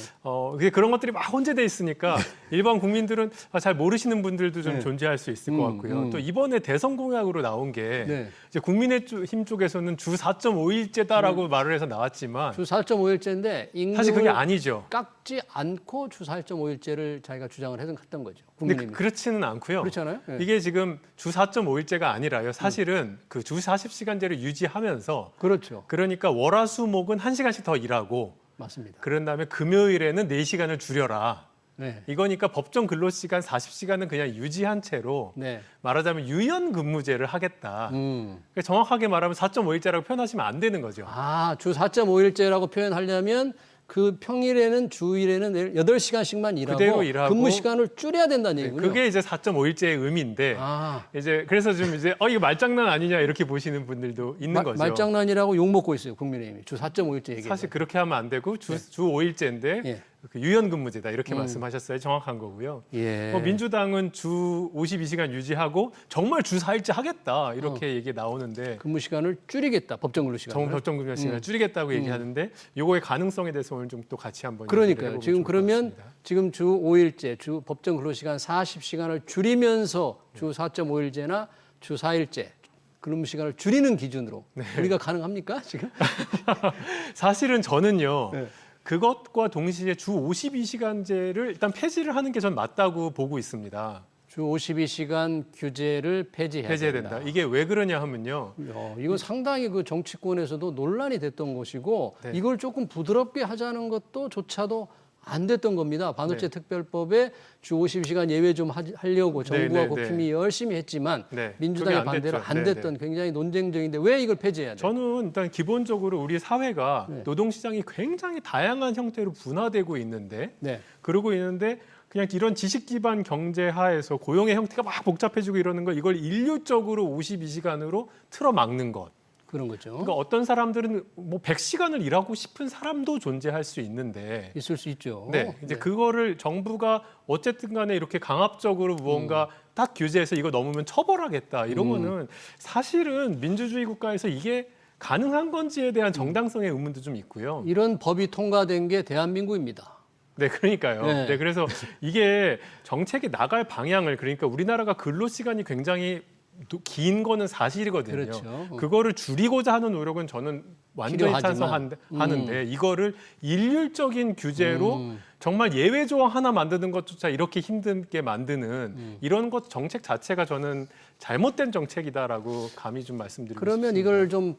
그게 그런 것들이 막 혼재돼 있으니까 일반 국민들은 잘 모르시는 분들도 좀 네. 존재할 수 있을 것 같고요. 또 이번에 대선 공약으로 나온 게 네. 이제 국민의힘 쪽에서는 주 4.5일제다라고 말을 해서 나왔지만 주 4.5일제인데 사실 그게 임금을 아니죠. 깎지 않고 주 4.5일제를 자기가 주장을 했던 거죠. 근데 국민의힘이. 그렇지는 않고요. 그렇지 않아요? 네. 이게 지금 주 4.5일제가 아니라요. 사실은 그 주 40시간제를 유지하면서 그렇죠. 그러니까 월화수목은 1시간씩 더 일하고 맞습니다. 그런 다음에 금요일에는 4시간을 줄여라. 네. 이거니까 법정 근로시간 40시간은 그냥 유지한 채로 네. 말하자면 유연 근무제를 하겠다. 그러니까 정확하게 말하면 4.5일제라고 표현하시면 안 되는 거죠. 아, 주 4.5일제라고 표현하려면 그 평일에는 주일에는 8시간씩만 일하고, 그대로 일하고 근무 시간을 줄여야 된다는 얘기군요. 그게 이제 4.5일제의 의미인데 아, 이제 그래서 좀 이제 이거 말장난 아니냐 이렇게 보시는 분들도 있는 거죠. 말장난이라고 욕 먹고 있어요, 국민의힘이. 주 4.5일제 얘기해서. 사실 그렇게 하면 안 되고 주 5일제인데 예. 그 유연근무제다 이렇게 말씀하셨어요. 정확한 거고요. 예. 민주당은 주 52시간 유지하고 정말 주 4일제 하겠다 이렇게 얘기 나오는데 근무 시간을 줄이겠다, 법정 근로 시간을. 법정 근무 시간을 줄이겠다고 얘기하는데 요거의 가능성에 대해서 오늘 좀 또 같이 한번 얘기를 그러니까요. 해보면 지금 좋을 것 그러면 같습니다. 지금 주 5일제, 주 법정 근로 시간 40시간을 줄이면서 주 4.5일제나 주 4일제 근무 시간을 줄이는 기준으로 우리가 가능합니까, 지금? 사실은 저는요. 네. 그것과 동시에 주 52시간제를 일단 폐지를 하는 게 전 맞다고 보고 있습니다. 주 52시간 규제를 폐지해야 된다. 이게 왜 그러냐 하면요. 이건 상당히 그 정치권에서도 논란이 됐던 것이고 네. 이걸 조금 부드럽게 하자는 것도 조차도 안 됐던 겁니다. 반도체 특별법에 주 52시간 예외 좀 하려고 정부와 네. 국힘이 열심히 했지만 네. 민주당의 그게 안 반대로 됐죠. 안 네, 됐던 굉장히 논쟁적인데 왜 이걸 폐지해야 돼요? 저는 일단 기본적으로 우리 사회가 네. 노동시장이 굉장히 다양한 형태로 분화되고 있는데 네. 그러고 있는데 그냥 이런 지식 기반 경제 하에서 고용의 형태가 막 복잡해지고 이러는 거 이걸 일률적으로 52시간으로 틀어막는 것. 그런 거죠. 그러니까 어떤 사람들은 뭐 100시간을 일하고 싶은 사람도 존재할 수 있는데 있을 수 있죠. 네, 이제 그거를 정부가 어쨌든 간에 이렇게 강압적으로 무언가 딱 규제해서 이거 넘으면 처벌하겠다 이런 거는 사실은 민주주의 국가에서 이게 가능한 건지에 대한 정당성의 의문도 좀 있고요. 이런 법이 통과된 게 대한민국입니다. 네, 그러니까요. 네. 네, 그래서 이게 정책이 나갈 방향을 그러니까 우리나라가 근로 시간이 굉장히 긴 거는 사실이거든요. 그렇죠. 그거를 줄이고자 하는 노력은 저는 완전히 필요하지만. 찬성하는데 이거를 일률적인 규제로 정말 예외 조항 하나 만드는 것조차 이렇게 힘들게 만드는 이런 것 정책 자체가 저는 잘못된 정책이다라고 감히 좀 말씀드리고 그러면 싶습니다. 이걸 좀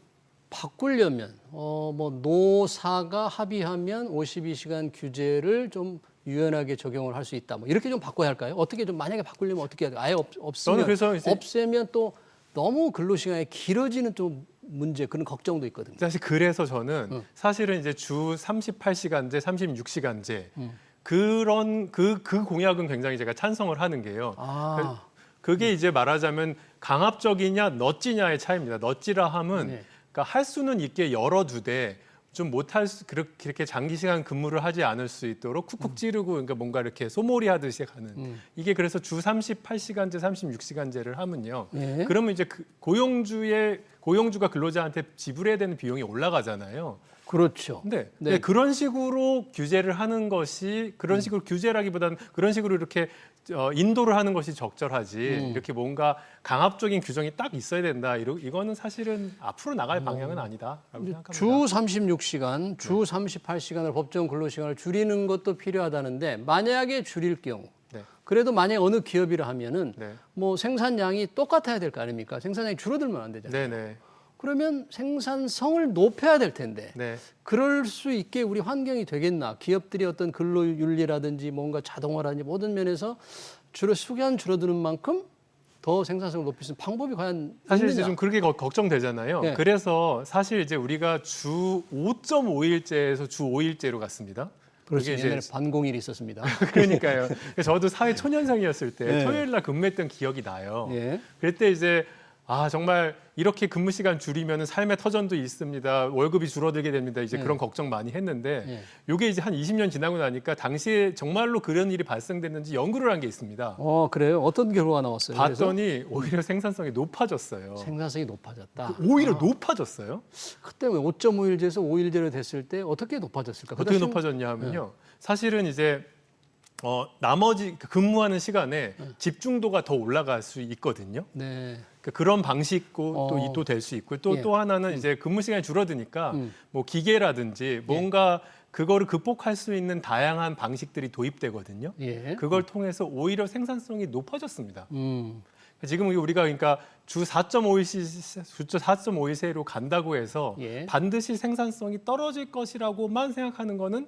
바꾸려면 뭐 노사가 합의하면 52시간 규제를 좀 유연하게 적용을 할 수 있다. 뭐 이렇게 좀 바꿔야 할까요? 어떻게 좀 만약에 바꾸려면 어떻게 해야 돼요? 아예 없으면 저는 그래서 이제 없애면 또 너무 근로 시간이 길어지는 좀 문제 그런 걱정도 있거든요. 사실 그래서 저는 사실은 이제 주 38시간제, 36시간제 그런 그 공약은 굉장히 제가 찬성을 하는 게요. 그게 이제 말하자면 강압적이냐 너찌냐의 차이입니다. 너찌라 함은 네. 그러니까 할 수는 있게 열어두되 좀 못할 수 그렇게 장기 시간 근무를 하지 않을 수 있도록 쿡쿡 찌르고 그러니까 뭔가 이렇게 소몰이 하듯이 가는 이게 그래서 주 38시간제, 36시간제를 하면요. 네. 그러면 이제 고용주가 근로자한테 지불해야 되는 비용이 올라가잖아요. 그렇죠. 네. 네. 네. 그런 식으로 규제를 하는 것이 그런 식으로 규제라기보다는 그런 식으로 이렇게 인도를 하는 것이 적절하지 이렇게 뭔가 강압적인 규정이 딱 있어야 된다. 이거는 사실은 앞으로 나갈 방향은 아니다라고 생각합니다. 주 36시간, 주 38시간을 법정 근로시간을 줄이는 것도 필요하다는데 만약에 줄일 경우 네. 그래도 만약 어느 기업이라 하면은 네. 뭐 생산량이 똑같아야 될 거 아닙니까? 생산량이 줄어들면 안 되잖아요. 네네. 그러면 생산성을 높여야 될 텐데 네. 그럴 수 있게 우리 환경이 되겠나? 기업들이 어떤 근로윤리라든지 뭔가 자동화라든지 모든 면에서 줄어드는 만큼 더 생산성을 높일 수 있는 방법이 과연 사실 있느냐? 이제 좀 그렇게 걱정되잖아요. 네. 그래서 사실 이제 우리가 주 5.5일제에서 주 5일제로 갔습니다. 그렇죠. 그게 옛날에 반공일이 있었습니다. 그러니까요. 저도 사회 초년생이었을 때 네. 토요일 날 근무했던 기억이 나요. 예. 그때 이제 정말 이렇게 근무 시간 줄이면 삶의 터전도 있습니다. 월급이 줄어들게 됩니다. 이제 네. 그런 걱정 많이 했는데 네. 이게 이제 한 20년 지나고 나니까 당시에 정말로 그런 일이 발생됐는지 연구를 한 게 있습니다. 그래요? 어떤 결과가 나왔어요? 봤더니 오히려 생산성이 높아졌어요. 생산성이 높아졌다. 오히려 높아졌어요. 그때 5.5일제에서 5일제로 됐을 때 어떻게 높아졌을까? 어떻게 높아졌냐 하면요. 사실은 이제 나머지 근무하는 시간에 집중도가 더 올라갈 수 있거든요. 네. 그런 방식도 또 될 수 있고 또 예. 하나는 이제 근무 시간이 줄어드니까 뭐 기계라든지 뭔가 그거를 극복할 수 있는 다양한 방식들이 도입되거든요. 예. 그걸 통해서 오히려 생산성이 높아졌습니다. 음. 지금 우리가 그러니까 주 4.5일제로 간다고 해서 예. 반드시 생산성이 떨어질 것이라고만 생각하는 거는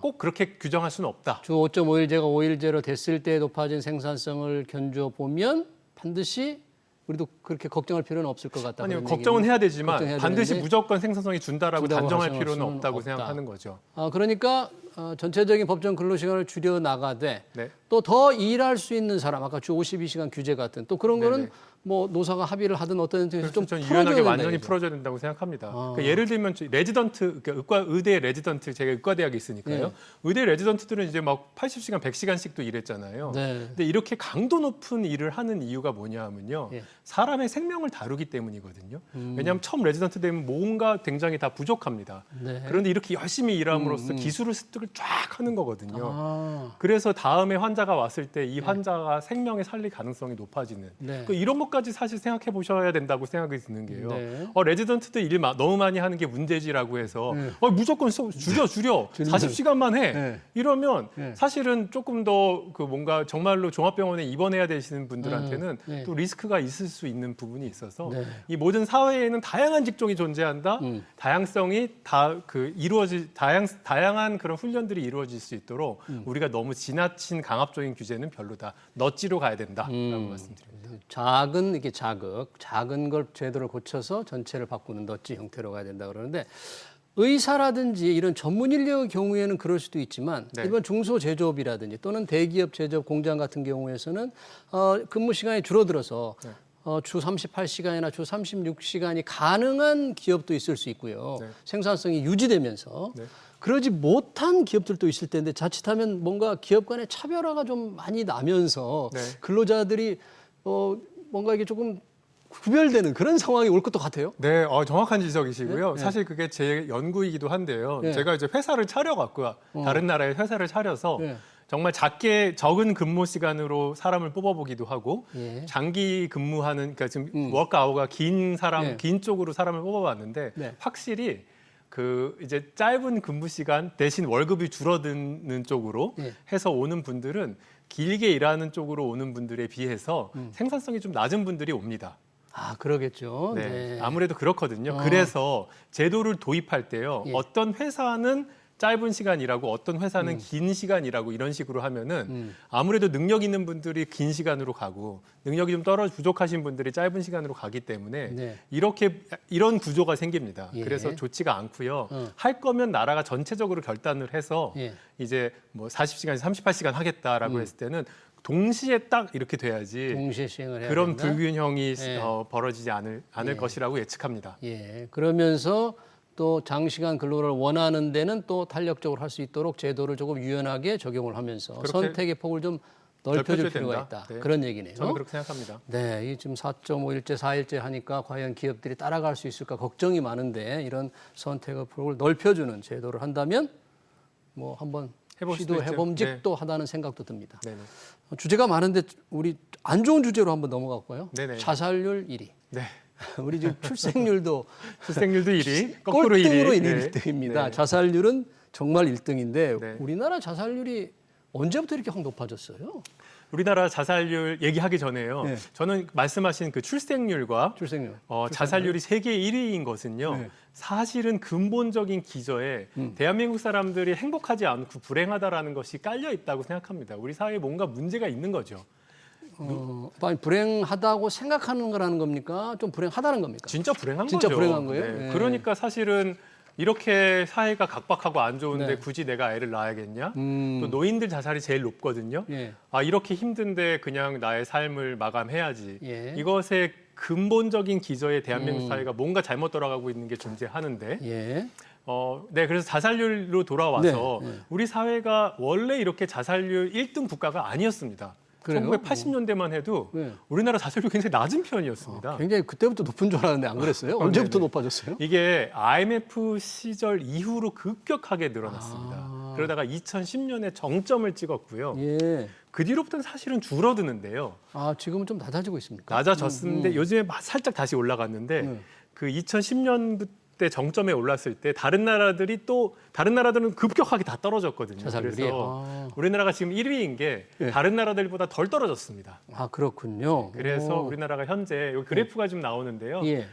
꼭 그렇게 규정할 수는 없다. 주 5.5일제가 5일제로 됐을 때 높아진 생산성을 견줘 보면 반드시 우리도 그렇게 걱정할 필요는 없을 것 같다. 아니요, 그런 걱정은 얘기는. 해야 되지만 걱정해야 반드시 되는데 무조건 생산성이 준다라고 단정할 하실 필요는 수는 없다고 없다. 생각하는 거죠. 그러니까 전체적인 법정 근로시간을 줄여 나가되 네. 또 더 일할 수 있는 사람, 아까 주 52시간 규제 같은 또 그런 거는 네네. 뭐 노사가 합의를 하든 어떤 데서 좀 전 풀어줘야 유연하게 된다 완전히 이거죠. 풀어줘야 된다고 생각합니다. 그러니까 예를 들면 레지던트, 그러니까 의대 레지던트, 제가 의과대학에 있으니까요. 네. 의대 레지던트들은 이제 막 80시간, 100시간씩도 일했잖아요. 네. 근데 이렇게 강도 높은 일을 하는 이유가 뭐냐 하면요. 예. 사람의 생명을 다루기 때문이거든요. 왜냐하면 처음 레지던트 되면 뭔가 굉장히 다 부족합니다. 네. 그런데 이렇게 열심히 일함으로써 기술을 습득을 쫙 하는 거거든요. 아, 그래서 다음에 환자가 왔을 때 이 환자가 생명에 살릴 가능성이 높아지는 네. 이런 것까지 사실 생각해 보셔야 된다고 생각이 드는 게요. 네. 레지던트들 일 너무 많이 하는 게 문제지라고 해서 네. 무조건 줄여 40시간만 해 네. 이러면 네. 사실은 조금 더 그 뭔가 정말로 종합병원에 입원해야 되시는 분들한테는 네. 또 리스크가 있을 수 있는 부분이 있어서 네. 이 모든 사회에는 다양한 직종이 존재한다. 다양성이 다 다양한 그런 훈련들이 이루어질 수 있도록 우리가 너무 지나친 강압적인 규제는 별로다. 넛지로 가야 된다라고 말씀드립니다. 작은 이게 작은 걸 제도를 고쳐서 전체를 바꾸는 넛지 형태로 가야 된다 그러는데 의사라든지 이런 전문 인력의 경우에는 그럴 수도 있지만 네. 일반 중소제조업이라든지 또는 대기업 제조업 공장 같은 경우에서는 근무 시간이 줄어들어서 네. 주 38시간이나 주 36시간이 가능한 기업도 있을 수 있고요. 네. 생산성이 유지되면서 네. 그러지 못한 기업들도 있을 텐데 자칫하면 뭔가 기업 간의 차별화가 좀 많이 나면서 네. 근로자들이 뭔가 이게 조금 구별되는 그런 상황이 올 것도 같아요. 네, 정확한 지적이시고요. 네? 사실 그게 제 연구이기도 한데요. 네. 제가 이제 회사를 차려갖고요. 다른 나라에 회사를 차려서 네. 정말 적은 근무 시간으로 사람을 뽑아보기도 하고 예. 장기 근무하는 그러니까 지금 워크아워가 긴 사람, 네. 긴 쪽으로 사람을 뽑아봤는데 네. 확실히 그 이제 짧은 근무 시간 대신 월급이 줄어드는 쪽으로 네. 해서 오는 분들은 길게 일하는 쪽으로 오는 분들에 비해서 생산성이 좀 낮은 분들이 옵니다. 그러겠죠. 네. 네. 아무래도 그렇거든요. 그래서 제도를 도입할 때요. 예. 어떤 회사는 짧은 시간 일하고 어떤 회사는 긴 시간 일하고 이런 식으로 하면은 아무래도 능력 있는 분들이 긴 시간으로 가고 능력이 좀 부족하신 분들이 짧은 시간으로 가기 때문에 네. 이런 구조가 생깁니다. 예. 그래서 좋지가 않고요. 할 거면 나라가 전체적으로 결단을 해서 예. 이제 뭐 40시간에서 38시간 하겠다라고 했을 때는 동시에 딱 이렇게 돼야지 동시에 시행을 해야 그런 된다. 불균형이 예. 벌어지지 않을 예. 것이라고 예측합니다. 예. 그러면서 또 장시간 근로를 원하는 데는 또 탄력적으로 할 수 있도록 제도를 조금 유연하게 적용을 하면서 그렇게- 선택의 폭을 좀 넓혀줄 넓혀줘야 필요가 된다. 있다. 네. 그런 얘기네요. 저는 그렇게 생각합니다. 네, 이 지금 4.5일제, 4일제 하니까 과연 기업들이 따라갈 수 있을까 걱정이 많은데 이런 선택의 폭을 넓혀주는 제도를 한다면 뭐 한번 해볼 수도 있죠. 시도해봄직도 하다는 생각도 듭니다. 네네. 주제가 많은데 우리 안 좋은 주제로 한번 넘어가 볼까요? 네네. 자살률 1위. 네. 우리 지금 출생률도 출생률도 1위, 거꾸로 1위. 꼴등으로 1위 네. 1등입니다. 네. 자살률은 정말 1등인데 네. 우리나라 자살률이 언제부터 이렇게 확 높아졌어요? 우리나라 자살률 얘기하기 전에요. 네. 저는 말씀하신 그 출생률과 출생률. 자살률이 세계 1위인 것은요. 네. 사실은 근본적인 기저에 대한민국 사람들이 행복하지 않고 불행하다라는 것이 깔려 있다고 생각합니다. 우리 사회에 뭔가 문제가 있는 거죠. 아니, 불행하다고 생각하는 거라는 겁니까? 좀 불행하다는 겁니까? 진짜 불행한 진짜 거죠. 불행한 거예요? 네. 네. 그러니까 사실은 이렇게 사회가 각박하고 안 좋은데 네. 굳이 내가 애를 낳아야겠냐? 음. 또 노인들 자살이 제일 높거든요. 예. 아 이렇게 힘든데 그냥 나의 삶을 마감해야지. 예. 이것의 근본적인 기저에 대한민국 사회가 뭔가 잘못 돌아가고 있는 게 존재하는데 예. 네, 그래서 자살률로 돌아와서 네, 네. 우리 사회가 원래 이렇게 자살률 1등 국가가 아니었습니다. 그래요? 1980년대만 해도 네. 우리나라 자살률이 굉장히 낮은 편이었습니다. 굉장히 그때부터 높은 줄 알았는데 안 그랬어요? 언제부터 네네. 높아졌어요? 이게 IMF 시절 이후로 급격하게 늘어났습니다. 아. 그러다가 2010년에 정점을 찍었고요. 예. 그 뒤로부터는 사실은 줄어드는데요. 아, 지금은 좀 낮아지고 있습니까? 낮아졌는데 요즘에 살짝 다시 올라갔는데 그 2010년 때 정점에 올랐을 때 다른 나라들은 급격하게 다 떨어졌거든요. 자살률이? 그래서 아. 우리나라가 지금 1위인 게 예. 다른 나라들보다 덜 떨어졌습니다. 아, 그렇군요. 그래서 오. 우리나라가 현재 요 그래프가 좀 나오는데요. 예.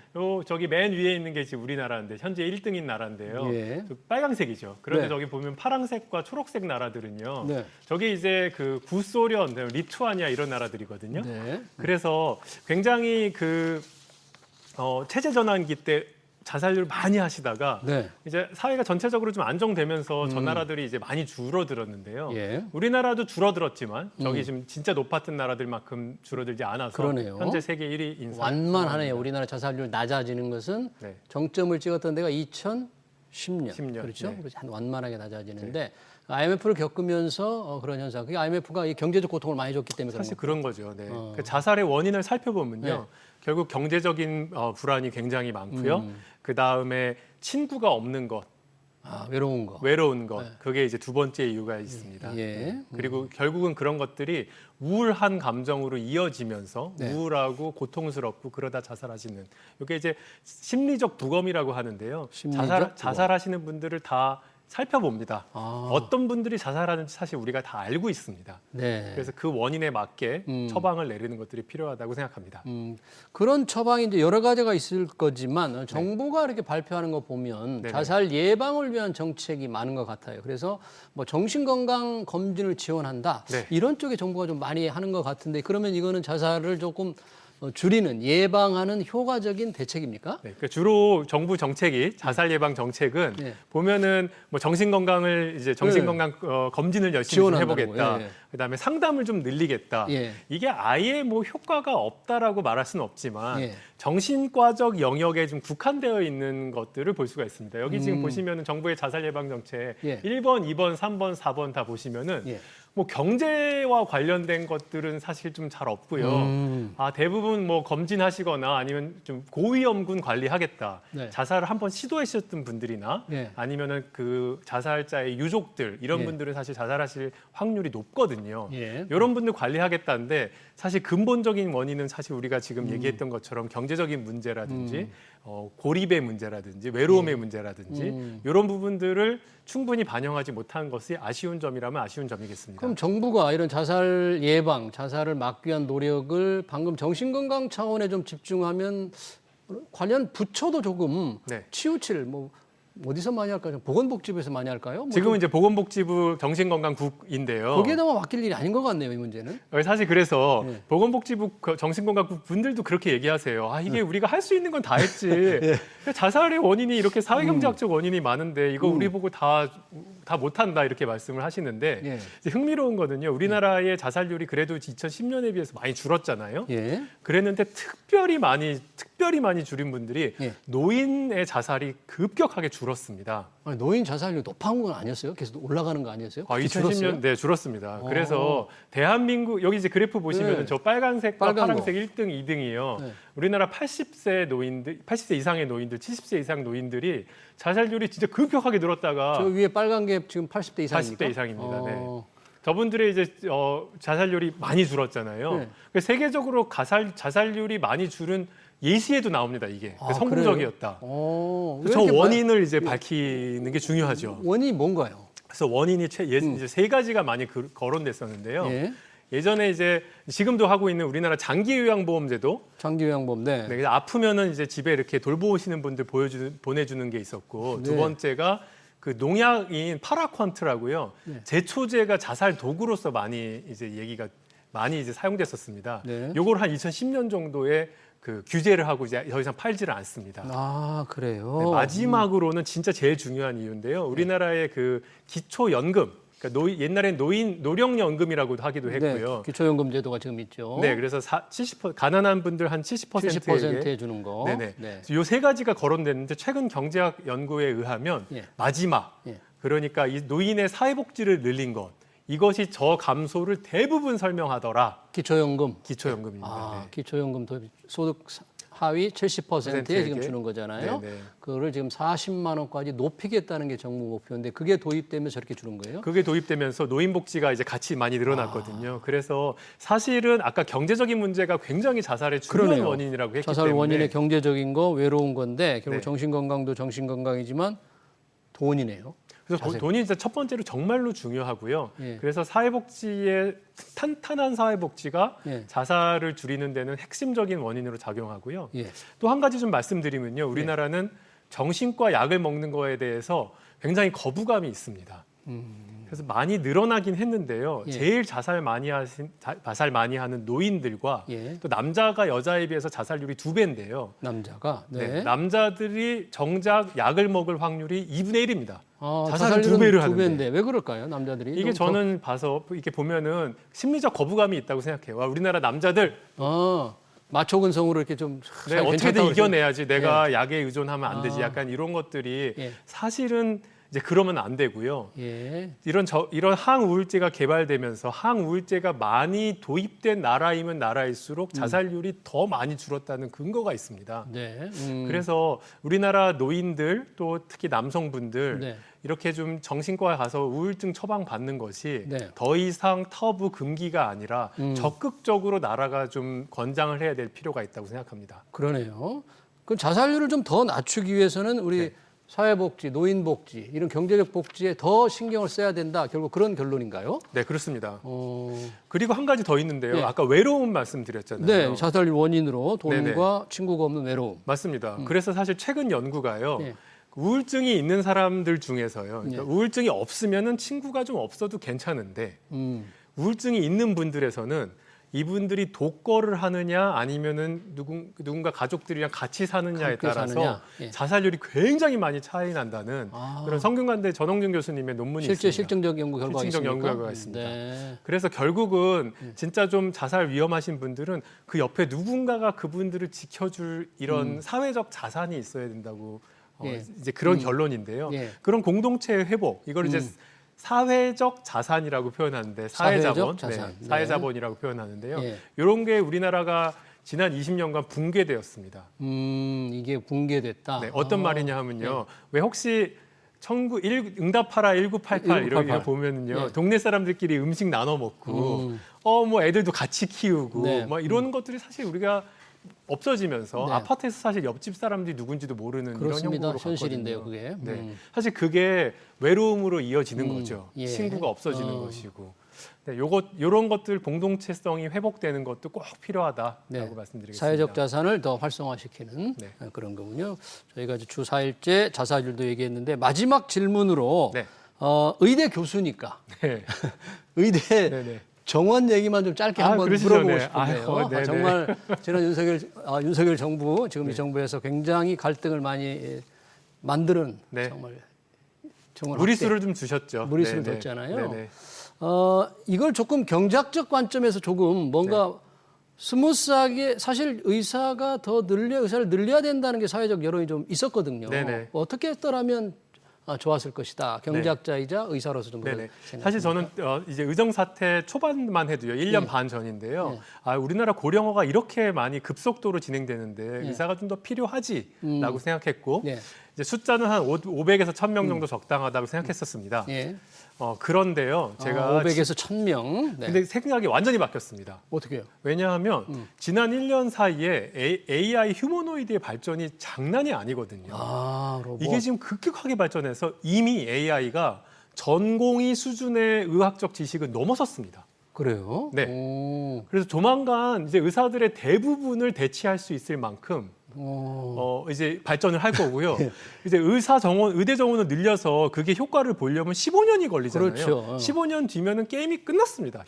저기 맨 위에 있는 게 지금 우리나라인데 현재 1등인 나라인데요. 예. 저 빨강색이죠. 그런데 네. 저기 보면 파란색과 초록색 나라들은요. 네. 저게 이제 그 구소련, 리투아니아 이런 나라들이거든요. 네. 그래서 굉장히 체제 전환기 때 자살률 많이 하시다가 네. 이제 사회가 전체적으로 좀 안정되면서 저 나라들이 이제 많이 줄어들었는데요. 예. 우리나라도 줄어들었지만 저기 지금 진짜 높았던 나라들만큼 줄어들지 않아서 그러네요. 현재 세계 1위인 완만하네요. 우리나라 자살률 낮아지는 것은 네. 정점을 찍었던 데가 2010년. 10년, 그렇죠? 네. 그래서 한 완만하게 낮아지는데 IMF를 겪으면서 그런 현상. 그게 IMF가 이 경제적 고통을 많이 줬기 때문에 사실 그런 그런 거죠. 네. 그 자살의 원인을 살펴보면요. 네. 결국 경제적인 불안이 굉장히 많고요. 그 다음에 친구가 없는 것, 외로운 거. 외로운 것, 그게 이제 두 번째 이유가 있습니다. 예. 네. 그리고 결국은 그런 것들이 우울한 감정으로 이어지면서 네. 우울하고 고통스럽고 그러다 자살하시는 이게 이제 심리적 부검이라고 하는데요. 심리적 부검. 자살하시는 분들을 다 살펴봅니다. 아. 어떤 분들이 자살하는지 사실 우리가 다 알고 있습니다. 네. 그래서 그 원인에 맞게 처방을 내리는 것들이 필요하다고 생각합니다. 그런 처방이 이제 여러 가지가 있을 거지만 정부가 이렇게 발표하는 거 보면 네네. 자살 예방을 위한 정책이 많은 것 같아요. 그래서 뭐 정신건강 검진을 지원한다. 네. 이런 쪽에 정부가 좀 많이 하는 것 같은데 그러면 이거는 자살을 조금 줄이는 예방하는 효과적인 대책입니까? 네, 그러니까 주로 정부 정책이 자살 예방 정책은 네. 보면은 뭐 정신건강을 이제 정신건강 검진을 열심히 좀 지원한다는 해보겠다. 거예요. 예. 그다음에 상담을 좀 늘리겠다. 예. 이게 아예 뭐 효과가 없다라고 말할 수는 없지만 예. 정신과적 영역에 좀 국한되어 있는 것들을 볼 수가 있습니다. 여기 지금 보시면은 정부의 자살 예방 정책 예. 1번, 2번, 3번, 4번 다 보시면은 예. 뭐 경제와 관련된 것들은 사실 좀 잘 없고요. 대부분 뭐 검진하시거나 아니면 좀 고위험군 관리하겠다. 네. 자살을 한번 시도하셨던 분들이나 네. 아니면은 그 자살자의 유족들 이런 예. 분들은 사실 자살하실 확률이 높거든요. 예. 이런 분들 관리하겠다는데 사실 근본적인 원인은 사실 우리가 지금 얘기했던 것처럼 경제적인 문제라든지 고립의 문제라든지 외로움의 문제라든지 이런 부분들을 충분히 반영하지 못한 것이 아쉬운 점이라면 아쉬운 점이겠습니다. 그럼 정부가 이런 자살 예방, 자살을 막기 위한 노력을 방금 정신건강 차원에 좀 집중하면 관련 부처도 조금 네. 치우칠 뭐 어디서 많이 할까요? 보건복지부에서 많이 할까요? 뭐 지금은 이제 보건복지부 정신건강국인데요. 거기에다가 맡길 일이 아닌 것 같네요, 이 문제는. 사실 그래서 네. 보건복지부 정신건강국 분들도 그렇게 얘기하세요. 이게 우리가 할 수 있는 건 다 했지. 자살의 원인이 이렇게 사회경제학적 원인이 많은데 이거 우리 보고 다 못한다 이렇게 말씀을 하시는데 예. 이제 흥미로운 거는요. 우리나라의 자살률이 그래도 2010년에 비해서 많이 줄었잖아요. 예. 그랬는데 특별히 많이 줄인 분들이 예. 노인의 자살이 급격하게 줄었어요. 줄었습니다. 아니, 노인 자살률 높은 건 아니었어요? 계속 올라가는 거 아니었어요? 2010년 네 줄었습니다. 그래서 대한민국 여기 이제 그래프 보시면 네. 저 빨간색과 빨간 거. 파란색 1등, 2등이요. 네. 우리나라 80세 노인들, 80세 이상의 노인들, 70세 이상 노인들이 자살률이 진짜 급격하게 늘었다가 저 위에 빨간 게 지금 80대 이상입니까? 80대 이상입니다. 네. 저분들의 이제 자살률이 많이 줄었잖아요. 네. 그래서 세계적으로 자살률이 많이 줄은 예시에도 나옵니다. 이게 아, 성공적이었다. 왜 저 이렇게 원인을 이제 밝히는 게 중요하죠. 원인이 뭔가요? 그래서 원인이 이제 세 가지가 많이 거론됐었는데요. 예. 예전에 이제 지금도 하고 있는 우리나라 장기요양보험제도 장기요양보험. 네. 네, 그래서 아프면은 이제 집에 이렇게 돌보시는 분들 보내주는 게 있었고 두 네. 번째가 그 농약인 파라퀀트라고요. 네. 제초제가 자살 도구로서 많이 이제 얘기가 많이 이제 사용됐었습니다. 네. 요걸 한 2010년 정도에 그 규제를 하고 이제 더 이상 팔지를 않습니다. 아, 그래요. 네, 마지막으로는 진짜 제일 중요한 이유인데요. 우리나라의 그 기초연금, 그러니까 옛날엔 노령연금이라고도 하기도 했고요. 네, 기초연금 제도가 지금 있죠. 네, 그래서 70% 가난한 분들 한 70%에게 70%에 주는 거. 네네. 네. 요 세 가지가 거론됐는데 최근 경제학 연구에 의하면 예. 마지막 예. 그러니까 이 노인의 사회복지를 늘린 것 이것이 저감소를 대부분 설명하더라. 기초연금. 기초연금입니다. 아, 네. 기초연금 도입 소득 하위 70%에 지금 주는 거잖아요. 네네. 그거를 지금 40만 원까지 높이겠다는 게 정부 목표인데 그게 도입되면 저렇게 주는 거예요? 그게 도입되면서 노인복지가 이제 같이 많이 늘어났거든요. 그래서 사실은 아까 경제적인 문제가 굉장히 자살의 중요한 그러네요. 원인이라고 했기 자살 때문에 원인의 경제적인 거, 외로운 건데 결국 네. 정신건강도 정신건강이지만 돈이네요. 그래서 자세. 돈이 진짜 첫 번째로 정말로 중요하고요. 예. 그래서 사회복지의 탄탄한 사회복지가 예. 자살을 줄이는 데는 핵심적인 원인으로 작용하고요. 예. 또 한 가지 좀 말씀드리면요. 우리나라는 정신과 약을 먹는 거에 대해서 굉장히 거부감이 있습니다. 그래서 많이 늘어나긴 했는데요. 예. 제일 자살 많이 하는 노인들과 예. 또 남자가 여자에 비해서 자살률이 2배인데요. 남자가 네, 남자들이 정작 약을 먹을 확률이 2분의 1입니다. 아, 자살을 자살률은 2배를 두 하는데. 배인데 왜 그럴까요? 남자들이 이게 좀 저는 봐서 이렇게 보면은 심리적 거부감이 있다고 생각해요. 와, 우리나라 남자들 마초 근성으로 이렇게 좀 네, 잘 어떻게든 괜찮다고 이겨내야지. 내가 약에 의존하면 안 되지. 아. 약간 이런 것들이 예. 사실은 이제 그러면 안 되고요. 예. 이런 항우울제가 개발되면서 항우울제가 많이 도입된 나라이면 나라일수록 자살률이 더 많이 줄었다는 근거가 있습니다. 네. 그래서 우리나라 노인들 또 특히 남성분들 네. 이렇게 좀 정신과에 가서 우울증 처방 받는 것이 네. 더 이상 터부 금기가 아니라 적극적으로 나라가 좀 권장을 해야 될 필요가 있다고 생각합니다. 그러네요. 그 자살률을 좀 더 낮추기 위해서는 우리 네. 사회복지, 노인복지 이런 경제적 복지에 더 신경을 써야 된다. 결국 그런 결론인가요? 네, 그렇습니다. 어, 그리고 한 가지 더 있는데요. 네. 아까 외로움 말씀드렸잖아요. 네, 자살률 원인으로 돈과 네네. 친구가 없는 외로움. 맞습니다. 그래서 사실 최근 연구가요. 예. 우울증이 있는 사람들 중에서요. 그러니까 예. 우울증이 없으면은 친구가 좀 없어도 괜찮은데 음, 우울증이 있는 분들에서는 이분들이 독거를 하느냐 아니면은 누군가 가족들이랑 같이 사느냐에 함께 따라서 사느냐. 예. 자살률이 굉장히 많이 차이 난다는 아. 그런 성균관대 전홍준 교수님의 논문이 실제 있습니다. 실증적 연구 결과가 실증적 있습니까? 연구가 있습니다. 네. 그래서 결국은 진짜 좀 자살 위험하신 분들은 그 옆에 누군가가 그분들을 지켜줄 이런 사회적 자산이 있어야 된다고 예. 이제 그런 결론인데요. 예. 그런 공동체 회복 이걸 이제 사회적 자산이라고 표현하는데 사회자본, 사회적 자산. 네. 사회자본이라고 표현하는데요. 예. 이런 게 우리나라가 지난 20년간 붕괴되었습니다. 이게 붕괴됐다. 네, 어떤 말이냐 하면요. 왜 혹시 응답하라 1988 이런 거 보면은요. 네. 동네 사람들끼리 음식 나눠 먹고 뭐 애들도 같이 키우고 네. 뭐 이런 것들이 사실 우리가 없어지면서 네. 아파트에서 사실 옆집 사람들이 누군지도 모르는 그렇습니다. 이런 형국으로 현실인데요, 갔거든요. 그게. 네. 사실 그게 외로움으로 이어지는 거죠. 예. 친구가 없어지는 것이고. 네, 요런 것들 공동체성이 회복되는 것도 꼭 필요하다라고 네. 말씀드리겠습니다. 사회적 자산을 더 활성화시키는 네. 그런 거군요. 저희가 이제 주 4일째 자살률도 얘기했는데 마지막 질문으로 네. 의대 교수니까 네. 의대 네네. 정원 얘기만 좀 짧게 아, 한번 그러시죠. 물어보고 네. 싶은데요. 아이고, 네네. 정말 지난 윤석열 정부 지금 네. 이 정부에서 굉장히 갈등을 많이 만드는 네. 정원 무리수를 좀 주셨죠. 무리수를 네네. 뒀잖아요. 네네. 이걸 조금 경제학적 관점에서 조금 뭔가 스무스하게 사실 의사를 늘려야 된다는 게 사회적 여론이 좀 있었거든요. 네네. 어떻게 했더라면 좋았을 것이다. 경제학자이자 의사로서 좀 네네. 생각합니다. 사실 저는 이제 의정 사태 초반만 해도요, 1년 반 전인데요. 우리나라 고령화가 이렇게 많이 급속도로 진행되는데 의사가 좀 더 필요하지라고 생각했고 네. 이제 숫자는 한 500에서 1000명 정도 적당하다고 생각했었습니다. 예. 그런데요, 제가 500에서 1000명. 네. 근데 생각이 완전히 바뀌었습니다. 어떻게 해요? 왜냐하면 지난 1년 사이에 AI 휴머노이드의 발전이 장난이 아니거든요. 로봇. 이게 지금 급격하게 발전해서 이미 AI가 전공의 수준의 의학적 지식을 넘어섰습니다. 그래요? 네. 오. 그래서 조만간 이제 의사들의 대부분을 대체할 수 있을 만큼 이제 발전을 할 거고요. 이제 의대 정원을 늘려서 그게 효과를 보려면 15년이 걸리잖아요. 그렇죠. 15년 뒤면은 게임이 끝났습니다.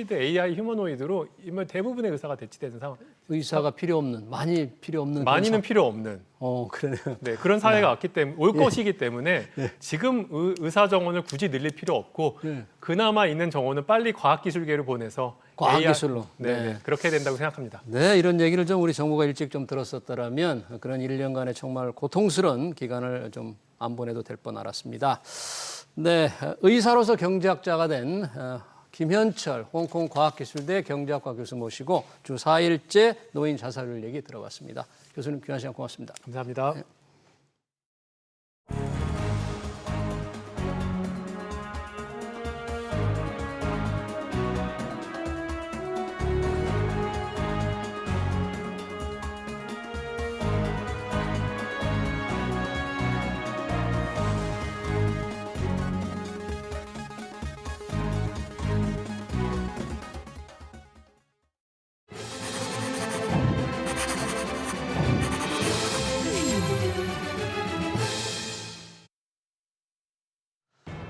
AI 휴머노이드로 대부분의 의사가 대체되는 상황. 의사가 많이 필요 없는. 많이는 필요 없는. 그러네요. 네, 그런 사회가 왔기 때문에 올 것이기 때문에 지금 의사 정원을 굳이 늘릴 필요 없고 그나마 있는 정원은 빨리 과학기술계로 보내서 과학기술로. 네, 그렇게 된다고 생각합니다. 네, 이런 얘기를 좀 우리 정부가 일찍 좀 들었었더라면 그런 1년간의 정말 고통스러운 기간을 좀 안 보내도 될 뻔 알았습니다. 네, 의사로서 경제학자가 된 김현철 홍콩 과학기술대 경제학과 교수 모시고 주 4일째 노인 자살률 얘기 들어봤습니다. 교수님 귀한 시간 고맙습니다. 감사합니다. 네.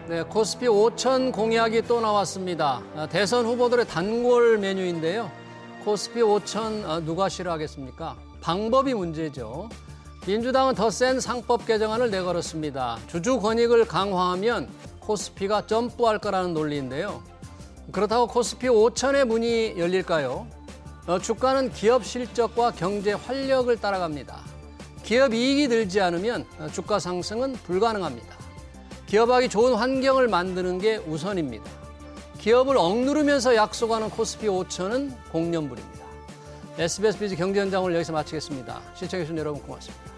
네, 코스피 5천 공약이 또 나왔습니다. 대선 후보들의 단골 메뉴인데요. 코스피 5천 누가 싫어하겠습니까? 방법이 문제죠. 민주당은 더 센 상법 개정안을 내걸었습니다. 주주 권익을 강화하면 코스피가 점프할 거라는 논리인데요. 그렇다고 코스피 5천의 문이 열릴까요? 주가는 기업 실적과 경제 활력을 따라갑니다. 기업 이익이 늘지 않으면 주가 상승은 불가능합니다. 기업하기 좋은 환경을 만드는 게 우선입니다. 기업을 억누르면서 약속하는 코스피 5천은 공년불입니다. SBS 비즈 경제 현장을 여기서 마치겠습니다. 시청해주신 여러분 고맙습니다.